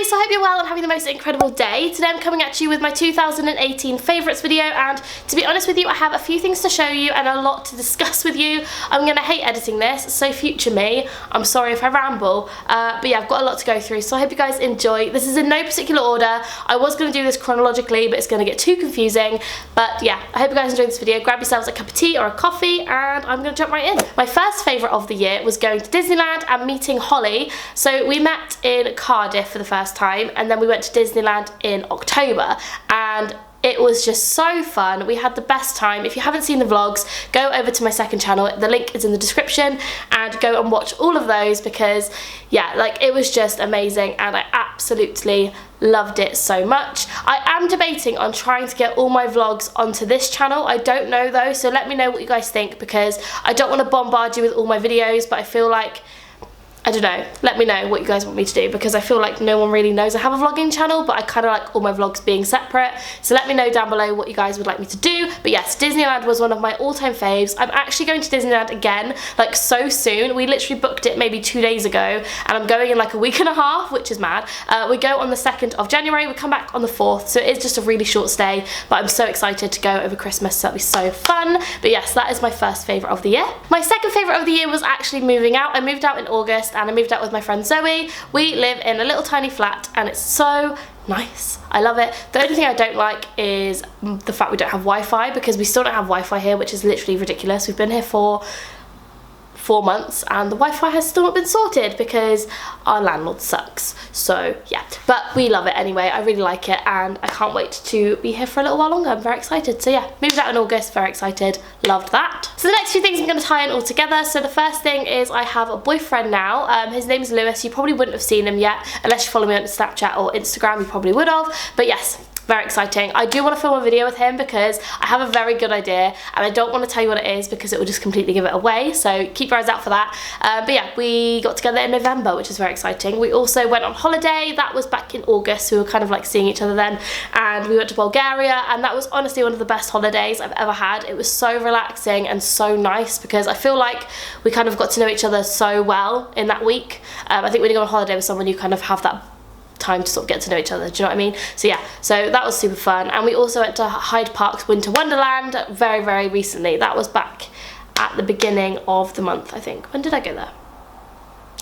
Hi, so I hope you're well and having the most incredible day. Today I'm coming at you with my 2018 favourites video, and to be honest with you, I have a few things to show you and a lot to discuss with you. I'm going to hate editing this, so future me, I'm sorry if I ramble, but yeah, I've got a lot to go through, so I hope you guys enjoy. This is in no particular order. I was going to do this chronologically, but it's going to get too confusing. But yeah, I hope you guys enjoyed this video. Grab yourselves a cup of tea or a coffee, and I'm going to jump right in. My first favourite of the year was going to Disneyland and meeting Holly. So we met in Cardiff for the first time, and then we went to Disneyland in October, and it was just so fun. We had the best time. If you haven't seen the vlogs, go over to my second channel. The link is in the description, and go and watch all of those because yeah, like, it was just amazing and I absolutely loved it so much. I am debating on trying to get all my vlogs onto this channel. I don't know though, so let me know what you guys think, because I don't want to bombard you with all my videos, but I feel like, I don't know, let me know what you guys want me to do, because I feel like no one really knows I have a vlogging channel, but I kind of like all my vlogs being separate. So let me know down below what you guys would like me to do. But yes, Disneyland was one of my all-time faves. I'm actually going to Disneyland again, like so soon. We literally booked it maybe 2 days ago, and I'm going in like a week and a half, which is mad. We go on the 2nd of January, we come back on the 4th, so it is just a really short stay, but I'm so excited to go over Christmas, so that'll be so fun. But yes, that is my first favourite of the year. My second favourite of the year was actually moving out. I moved out in August, and I moved out with my friend Zoe. We live in a little tiny flat and it's so nice. I love it. The only thing I don't like is the fact we don't have Wi-Fi, because we still don't have Wi-Fi here, which is literally ridiculous. We've been here for 4 months and the Wi-Fi has still not been sorted because our landlord sucks. So yeah, but we love it anyway. I really like it and I can't wait to be here for a little while longer. I'm very excited. So yeah, moved out in August, very excited, loved that. So the next few things I'm going to tie in all together. So the first thing is I have a boyfriend now. His name is Lewis. You probably wouldn't have seen him yet unless you follow me on Snapchat or Instagram. You probably would have, but yes, very exciting. I do want to film a video with him because I have a very good idea, and I don't want to tell you what it is because it will just completely give it away, so keep your eyes out for that. But yeah, we got together in November, which is very exciting. We also went on holiday. That was back in August, so we were kind of like seeing each other then, and we went to Bulgaria, and that was honestly one of the best holidays I've ever had. It was so relaxing and so nice because I feel like we kind of got to know each other so well in that week. I think when you go on holiday with someone, you kind of have that time to sort of get to know each other, do you know what I mean? So yeah, so that was super fun. And we also went to Hyde Park's Winter Wonderland very recently. That was back at the beginning of the month, I think. When did I go there?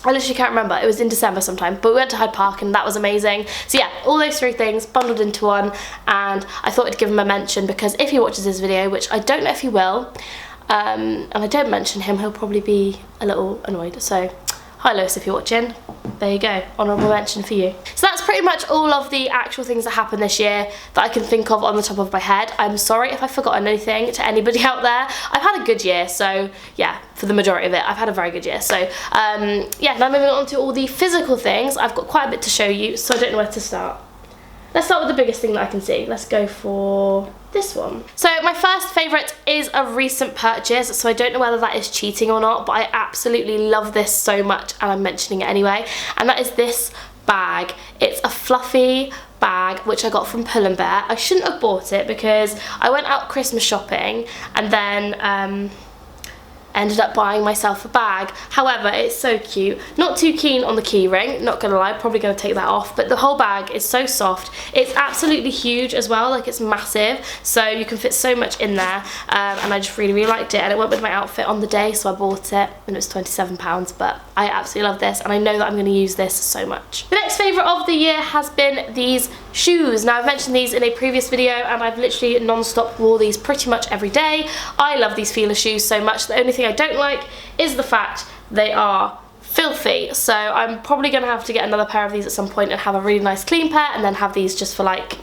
I literally can't remember. It was in December sometime, but we went to Hyde Park and that was amazing. So yeah, all those 3 things bundled into one, and I thought I'd give him a mention because if he watches this video, which I don't know if he will, and I don't mention him, he'll probably be a little annoyed. So hi Lewis, if you're watching, there you go, honourable mention for you. So that's pretty much all of the actual things that happened this year that I can think of on the top of my head. I'm sorry if I've forgotten anything to anybody out there. I've had a good year, so yeah, for the majority of it, I've had a very good year. So yeah, now moving on to all the physical things. I've got quite a bit to show you, so I don't know where to start. Let's start with the biggest thing that I can see. Let's go for this one. So my first favourite is a recent purchase, so I don't know whether that is cheating or not, but I absolutely love this so much and I'm mentioning it anyway, and that is this bag. It's a fluffy bag which I got from Pull & Bear. I shouldn't have bought it because I went out Christmas shopping and then ended up buying myself a bag. However, it's so cute. Not too keen on the key ring, not gonna lie, probably gonna take that off, but the whole bag is so soft. It's absolutely huge as well, like it's massive, so you can fit so much in there, and I just really liked it, and it went with my outfit on the day, so I bought it, and it was £27, but I absolutely love this, and I know that I'm gonna use this so much. The next favourite of the year has been these shoes. Now I've mentioned these in a previous video, and I've literally non-stop wore these pretty much every day. I love these Fila shoes so much. The only thing I don't like is the fact they are filthy, so I'm probably gonna have to get another pair of these at some point and have a really nice clean pair, and then have these just for like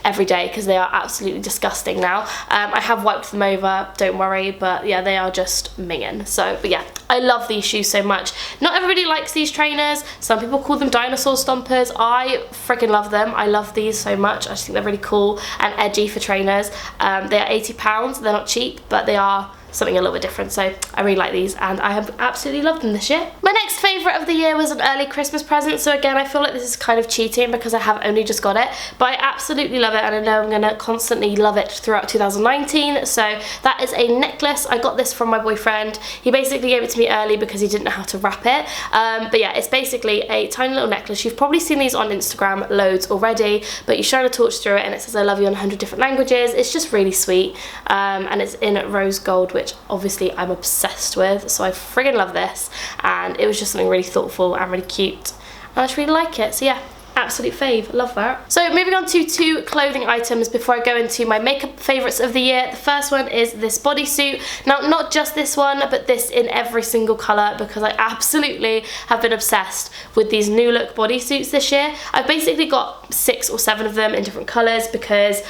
every day because they are absolutely disgusting now. I have wiped them over, don't worry, but yeah, they are just minging. So, but yeah, I love these shoes so much. Not everybody likes these trainers. Some people call them dinosaur stompers. I freaking love them. I love these so much. I just think they're really cool and edgy for trainers. They are £80. They're not cheap, but they are something a little bit different. So I really like these and I have absolutely loved them this year. My next favourite of the year was an early Christmas present. So again, I feel like this is kind of cheating because I have only just got it, but I absolutely love it and I know I'm going to constantly love it throughout 2019. So that is a necklace. I got this from my boyfriend. He basically gave it to me early because he didn't know how to wrap it. But yeah, it's basically a tiny little necklace. You've probably seen these on Instagram loads already, but you shine a torch through it and it says I love you in 100 different languages. It's just really sweet, and it's in rose gold, which obviously I'm obsessed with, so I friggin' love this, and it was just something really thoughtful and really cute and I just really like it. So yeah, absolute fave, love that. So moving on to 2 clothing items before I go into my makeup favourites of the year. The first one is this bodysuit. Now, not just this one, but this in every single colour, because I absolutely have been obsessed with these new look bodysuits this year. I've basically got 6 or 7 of them in different colours because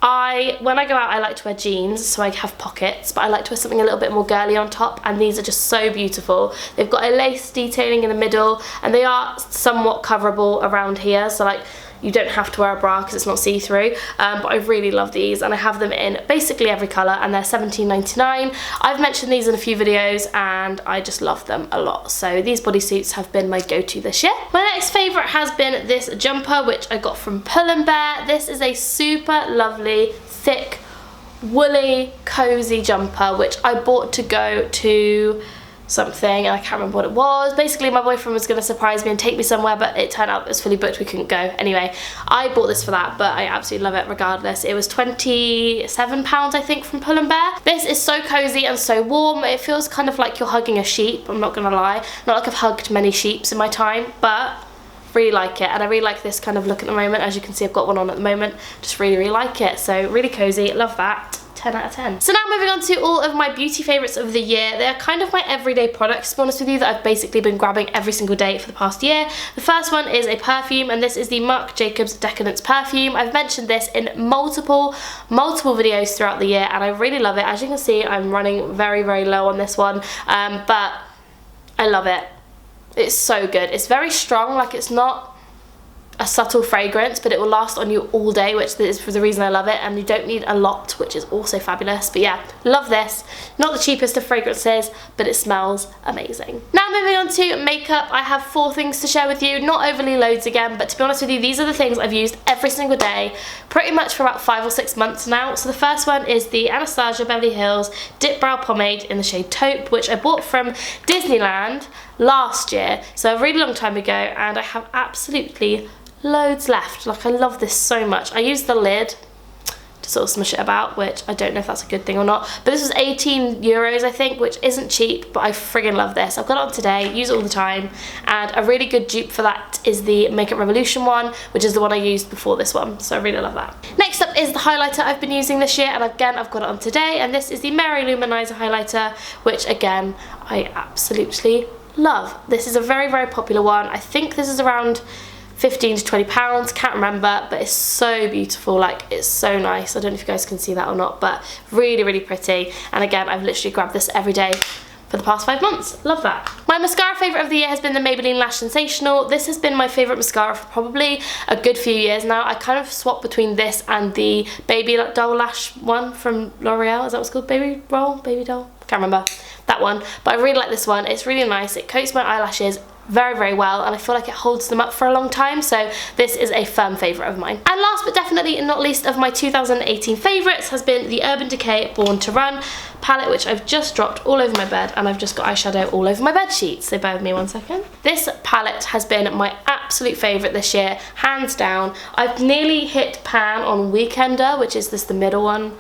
when I go out I like to wear jeans, so I have pockets, but I like to wear something a little bit more girly on top, and these are just so beautiful. They've got a lace detailing in the middle and they are somewhat coverable around here, so like you don't have to wear a bra because it's not see-through, but I really love these and I have them in basically every colour and they're £17.99. I've mentioned these in a few videos and I just love them a lot, so these bodysuits have been my go-to this year. My next favourite has been this jumper, which I got from Pull & Bear. This is a super lovely, thick, woolly, cosy jumper, which I bought to go to something and I can't remember what it was. Basically my boyfriend was going to surprise me and take me somewhere, but it turned out it was fully booked, we couldn't go. Anyway, I bought this for that, but I absolutely love it regardless. It was £27 I think from Pull & Bear. This is so cozy and so warm. It feels kind of like you're hugging a sheep, I'm not gonna lie. Not like I've hugged many sheeps in my time, but really like it, and I really like this kind of look at the moment. As you can see, I've got one on at the moment. Just really like it. So really cozy, love that. 10 out of 10. So now moving on to all of my beauty favourites of the year. They are kind of my everyday products, to be honest with you, that I've basically been grabbing every single day for the past year. The first one is a perfume, and this is the Marc Jacobs Decadence perfume. I've mentioned this in multiple videos throughout the year and I really love it. As you can see, I'm running very low on this one, but I love it. It's so good. It's very strong, like it's not a subtle fragrance, but it will last on you all day, which is for the reason I love it, and you don't need a lot, which is also fabulous. But yeah, love this. Not the cheapest of fragrances, but it smells amazing. Now moving on to makeup, I have 4 things to share with you. Not overly loads again, but to be honest with you, these are the things I've used every single day pretty much for about 5 or 6 months now. So the first one is the Anastasia Beverly Hills Dip Brow Pomade in the shade Taupe, which I bought from Disneyland last year, so a really long time ago, and I have absolutely loads left. Like, I love this so much. I use the lid to sort of smush it about, which I don't know if that's a good thing or not, but this was €18 I think, which isn't cheap, but I friggin' love this. I've got it on today, use it all the time, and a really good dupe for that is the Makeup Revolution one, which is the one I used before this one, so I really love that. Next up is the highlighter I've been using this year, and again I've got it on today, and this is the Mary Luminizer highlighter, which again I absolutely love. This is a very popular one. I think this is around £15 to £20, can't remember, but it's so beautiful. Like, it's so nice. I don't know if you guys can see that or not, but really pretty. And again, I've literally grabbed this every day for the past 5 months. Love that. My mascara favourite of the year has been the Maybelline Lash Sensational. This has been my favourite mascara for probably a good few years now. I kind of swapped between this and the Baby Doll Lash one from L'Oreal. Is that what's called? Baby Doll? Can't remember. That one. But I really like this one. It's really nice. It coats my eyelashes very well, and I feel like it holds them up for a long time, so this is a firm favourite of mine. And last but definitely not least of my 2018 favourites has been the Urban Decay Born to Run palette, which I've just dropped all over my bed, and I've just got eyeshadow all over my bed sheets, so bear with me 1 second. This palette has been my absolute favourite this year, hands down. I've nearly hit pan on Weekender, which is the middle one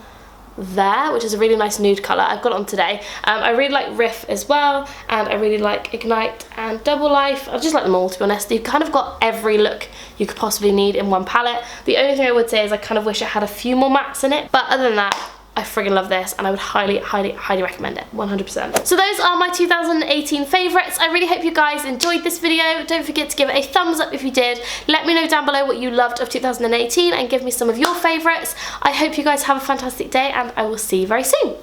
there, which is a really nice nude colour. I've got it on today. I really like Riff as well, and I really like Ignite and Double Life. I just like them all, to be honest. You've kind of got every look you could possibly need in one palette. The only thing I would say is I kind of wish it had a few more mattes in it, but other than that, I friggin' love this, and I would highly recommend it, 100%. So those are my 2018 favourites. I really hope you guys enjoyed this video. Don't forget to give it a thumbs up if you did. Let me know down below what you loved of 2018 and give me some of your favourites. I hope you guys have a fantastic day, and I will see you very soon.